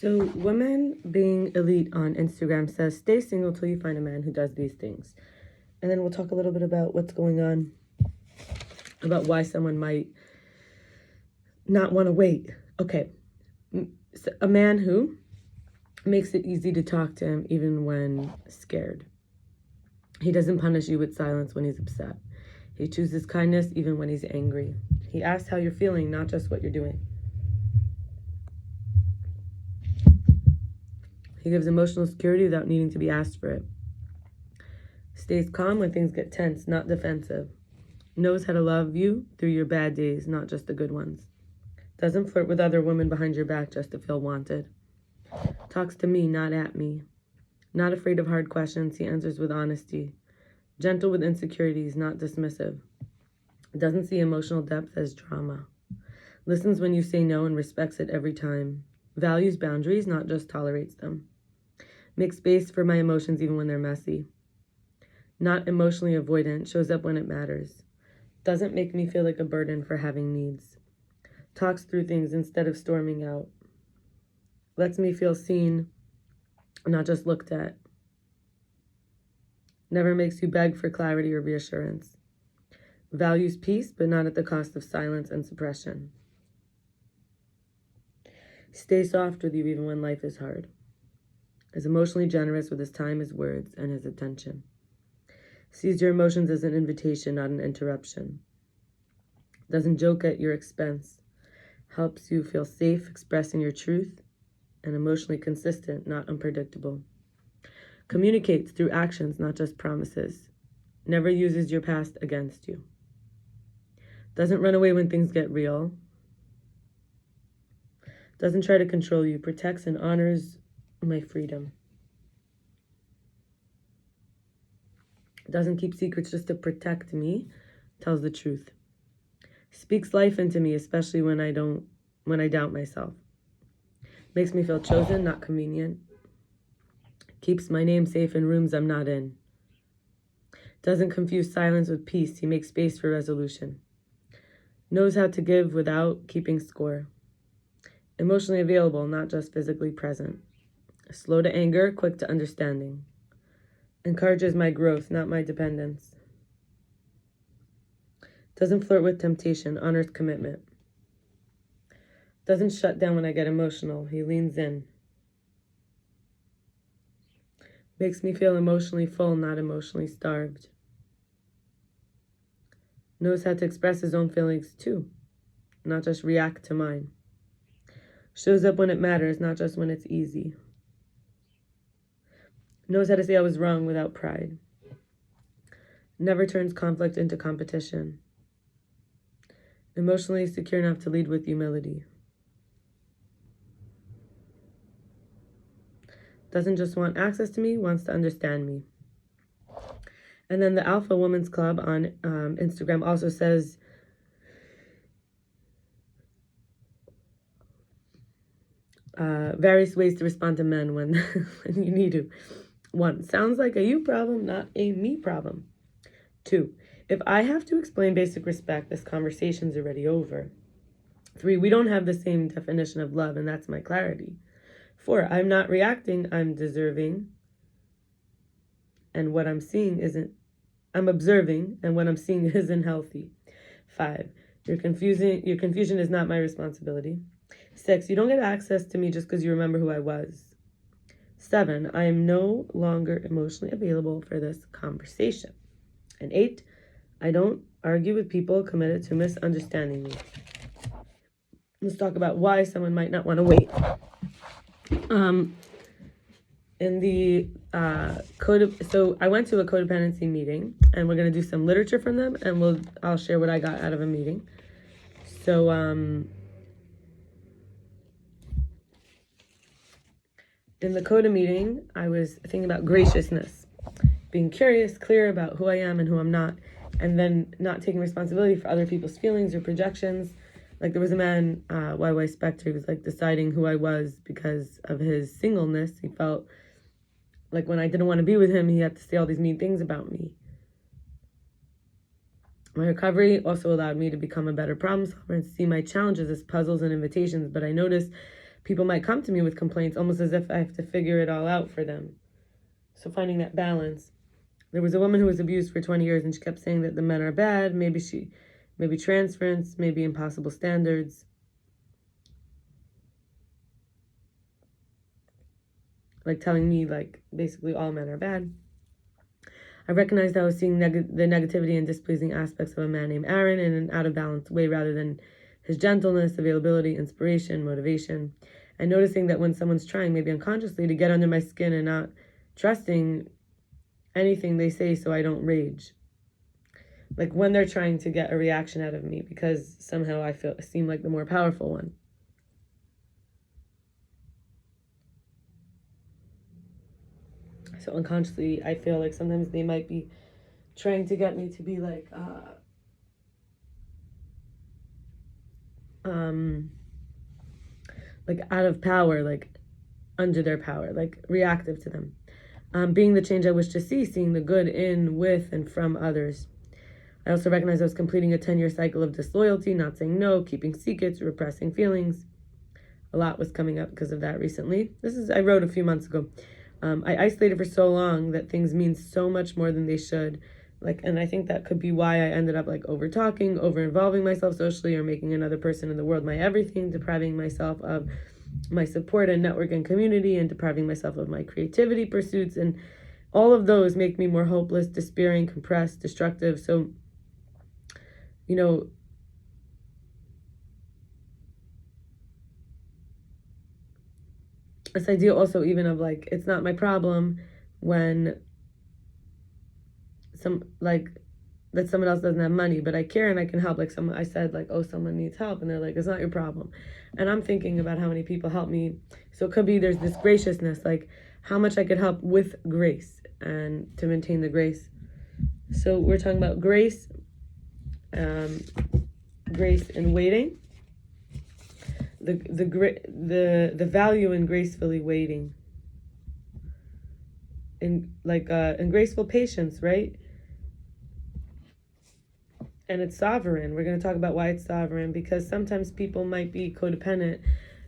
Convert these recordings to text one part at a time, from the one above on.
So, women being elite on Instagram says, stay single till you find a man who does these things. And then we'll talk a little bit about what's going on, about why someone might not want to wait. Okay, so a man who makes it easy to talk to him even when scared. He doesn't punish you with silence when he's upset. He chooses kindness even when he's angry. He asks how you're feeling, not just what you're doing. He gives emotional security without needing to be asked for it. Stays calm when things get tense, not defensive. Knows how to love you through your bad days, not just the good ones. Doesn't flirt with other women behind your back just to feel wanted. Talks to me, not at me. Not afraid of hard questions, he answers with honesty. Gentle with insecurities, not dismissive. Doesn't see emotional depth as drama. Listens when you say no and respects it every time. Values boundaries, not just tolerates them. Makes space for my emotions even when they're messy. Not emotionally avoidant, shows up when it matters. Doesn't make me feel like a burden for having needs. Talks through things instead of storming out. Lets me feel seen, not just looked at. Never makes you beg for clarity or reassurance. Values peace, but not at the cost of silence and suppression. Stays soft with you even when life is hard. Is emotionally generous with his time, his words, and his attention. Sees your emotions as an invitation, not an interruption. Doesn't joke at your expense. Helps you feel safe expressing your truth, and emotionally consistent, not unpredictable. Communicates through actions, not just promises. Never uses your past against you. Doesn't run away when things get real. Doesn't try to control you. Protects and honors my freedom. Doesn't keep secrets just to protect me. Tells the truth. Speaks life into me, especially when I doubt myself. Makes me feel chosen, not convenient. Keeps my name safe in rooms I'm not in. Doesn't confuse silence with peace. He makes space for resolution. Knows how to give without keeping score. Emotionally available, not just physically present. Slow to anger, quick to understanding. Encourages my growth, not my dependence. Doesn't flirt with temptation, honors commitment. Doesn't shut down when I get emotional, he leans in. Makes me feel emotionally full, not emotionally starved. Knows how to express his own feelings too, not just react to mine. Shows up when it matters, not just when it's easy. Knows how to say I was wrong without pride. Never turns conflict into competition. Emotionally secure enough to lead with humility. Doesn't just want access to me, wants to understand me. And then the Alpha Women's Club on Instagram also says, various ways to respond to men when, when you need to. 1, sounds like a you problem, not a me problem. 2, if I have to explain basic respect, this conversation's already over. 3, we don't have the same definition of love, and that's my clarity. 4, I'm not reacting, I'm deserving. And what I'm seeing I'm observing, and what I'm seeing isn't healthy. 5, your confusion is not my responsibility. 6, you don't get access to me just because you remember who I was. 7, I am no longer emotionally available for this conversation. And 8, I don't argue with people committed to misunderstanding me. Let's talk about why someone might not want to wait. In the so I went to a codependency meeting, and we're gonna do some literature from them, and I'll share what I got out of a meeting. So in the CODA meeting, I was thinking about graciousness, being curious, clear about who I am and who I'm not, and then not taking responsibility for other people's feelings or projections. Like there was a man, YY Spectre, he was like deciding who I was because of his singleness. He felt like when I didn't want to be with him, he had to say all these mean things about me. My recovery also allowed me to become a better problem solver and see my challenges as puzzles and invitations, but I noticed People might come to me with complaints almost as if I have to figure it all out for them. So finding that balance. There was a woman who was abused for 20 years and she kept saying that the men are bad, maybe transference, maybe impossible standards. Like telling me like basically all men are bad. I recognized I was seeing the negativity and displeasing aspects of a man named Aaron in an out of balance way rather than his gentleness, availability, inspiration, motivation. And noticing that when someone's trying, maybe unconsciously, to get under my skin and not trusting anything they say so I don't rage. Like when they're trying to get a reaction out of me because somehow I seem like the more powerful one. So unconsciously, I feel like sometimes they might be trying to get me to be like, out of power, like under their power, like reactive to them. Being the change I wish to see, seeing the good in, with, and from others. I also recognized I was completing a 10-year cycle of disloyalty, not saying no, keeping secrets, repressing feelings. A lot was coming up because of that recently. I wrote a few months ago. I isolated for so long that things mean so much more than they should. And I think that could be why I ended up over talking, over involving myself socially, or making another person in the world my everything, depriving myself of my support and network and community, and depriving myself of my creativity pursuits. And all of those make me more hopeless, despairing, compressed, destructive. So, this idea also even of it's not my problem when that someone else doesn't have money, but I care and I can help. I said someone needs help, and they're like, it's not your problem. And I'm thinking about how many people help me. So it could be there's this graciousness, how much I could help with grace and to maintain the grace. So we're talking about grace, grace in waiting. The value in gracefully waiting, in graceful patience, right? And it's sovereign. We're going to talk about why it's sovereign, because sometimes people might be codependent,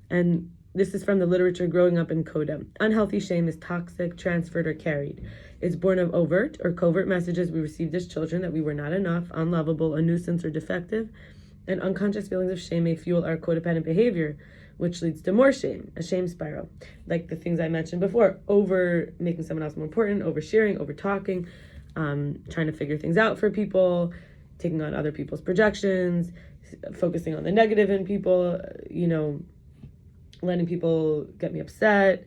and this is from the literature growing up in Coda. Unhealthy shame is toxic, transferred, or carried. It's born of overt or covert messages we received as children that we were not enough, unlovable, a nuisance, or defective. And unconscious feelings of shame may fuel our codependent behavior, which leads to more shame, a shame spiral. Like the things I mentioned before, over making someone else more important, oversharing, over talking, trying to figure things out for people, taking on other people's projections, focusing on the negative in people, letting people get me upset,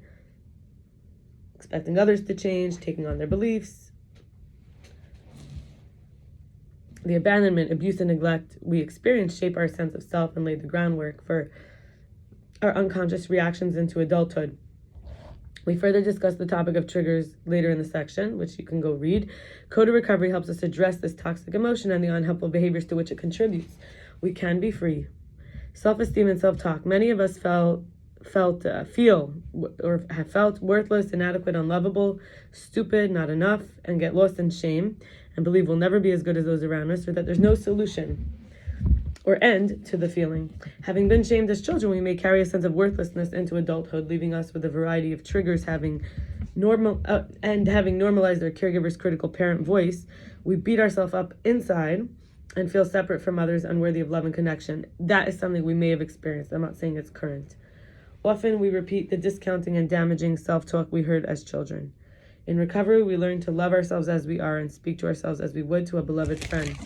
expecting others to change, taking on their beliefs. The abandonment, abuse, and neglect we experience shape our sense of self and lay the groundwork for our unconscious reactions into adulthood. We further discuss the topic of triggers later in the section, which you can go read. Code of Recovery helps us address this toxic emotion and the unhelpful behaviors to which it contributes. We can be free. Self-esteem and self-talk. Many of us feel worthless, inadequate, unlovable, stupid, not enough, and get lost in shame and believe we'll never be as good as those around us, or that there's no solution or end to the feeling. Having been shamed as children, we may carry a sense of worthlessness into adulthood, leaving us with a variety of triggers. Having normalized our caregiver's critical parent voice, we beat ourselves up inside and feel separate from others, unworthy of love and connection. That is something we may have experienced. I'm not saying it's current. Often we repeat the discounting and damaging self-talk we heard as children. In recovery, we learn to love ourselves as we are and speak to ourselves as we would to a beloved friend.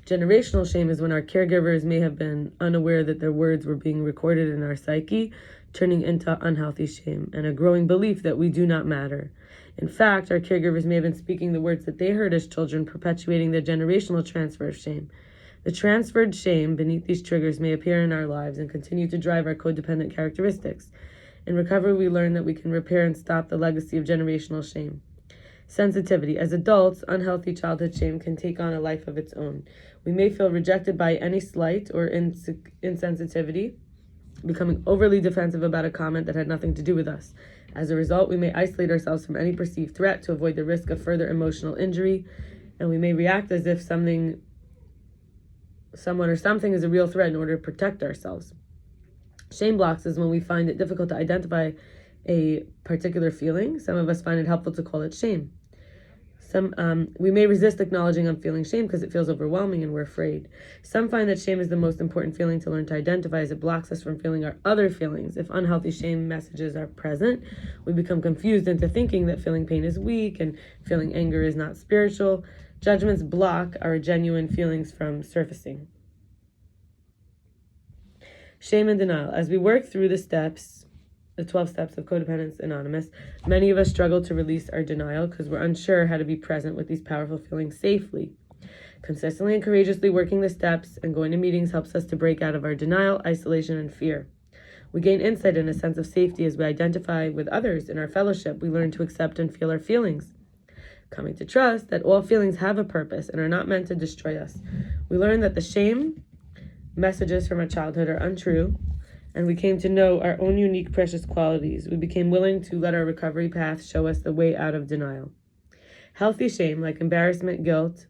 Generational shame is when our caregivers may have been unaware that their words were being recorded in our psyche, turning into unhealthy shame and a growing belief that we do not matter. In fact, our caregivers may have been speaking the words that they heard as children, perpetuating the generational transfer of shame. The transferred shame beneath these triggers may appear in our lives and continue to drive our codependent characteristics. In recovery, we learn that we can repair and stop the legacy of generational shame. Sensitivity. As adults, unhealthy childhood shame can take on a life of its own. We may feel rejected by any slight or insensitivity, becoming overly defensive about a comment that had nothing to do with us. As a result, we may isolate ourselves from any perceived threat to avoid the risk of further emotional injury, and we may react as if someone or something is a real threat in order to protect ourselves. Shame blocks is when we find it difficult to identify a particular feeling. Some of us find it helpful to call it shame. We may resist acknowledging I'm feeling shame because it feels overwhelming and we're afraid. Some find that shame is the most important feeling to learn to identify, as it blocks us from feeling our other feelings. If unhealthy shame messages are present, we become confused into thinking that feeling pain is weak and feeling anger is not spiritual. Judgments block our genuine feelings from surfacing. Shame and denial. As we work through the 12 steps of Codependence Anonymous, many of us struggle to release our denial because we're unsure how to be present with these powerful feelings safely. Consistently and courageously working the steps and going to meetings helps us to break out of our denial, isolation, and fear. We gain insight and a sense of safety as we identify with others in our fellowship. We learn to accept and feel our feelings, coming to trust that all feelings have a purpose and are not meant to destroy us. We learn that the shame messages from our childhood are untrue, and we came to know our own unique, precious qualities. We became willing to let our recovery path show us the way out of denial. Healthy shame, like embarrassment, guilt,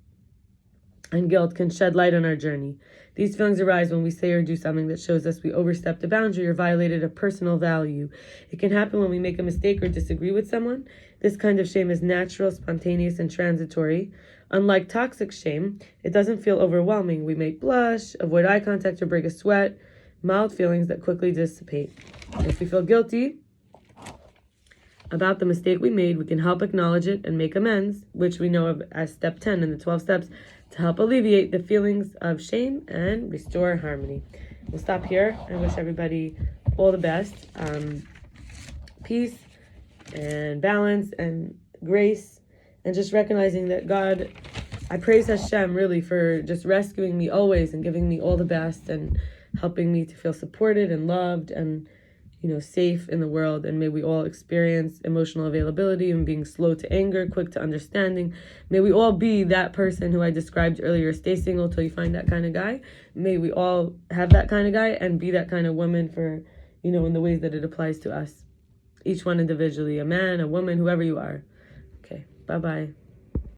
can shed light on our journey. These feelings arise when we say or do something that shows us we overstepped a boundary or violated a personal value. It can happen when we make a mistake or disagree with someone. This kind of shame is natural, spontaneous, and transitory. Unlike toxic shame, it doesn't feel overwhelming. We may blush, avoid eye contact, or break a sweat. Mild feelings that quickly dissipate. If we feel guilty about the mistake we made, we can help acknowledge it and make amends, which we know of as step 10 in the 12 steps, to help alleviate the feelings of shame and restore harmony. We'll stop here. I wish everybody all the best. Peace and balance and grace, and just recognizing that God, I praise Hashem really for just rescuing me always and giving me all the best and helping me to feel supported and loved and, safe in the world. And may we all experience emotional availability and being slow to anger, quick to understanding. May we all be that person who I described earlier. Stay single till you find that kind of guy. May we all have that kind of guy and be that kind of woman for, in the ways that it applies to us. Each one individually, a man, a woman, whoever you are. Okay, bye-bye.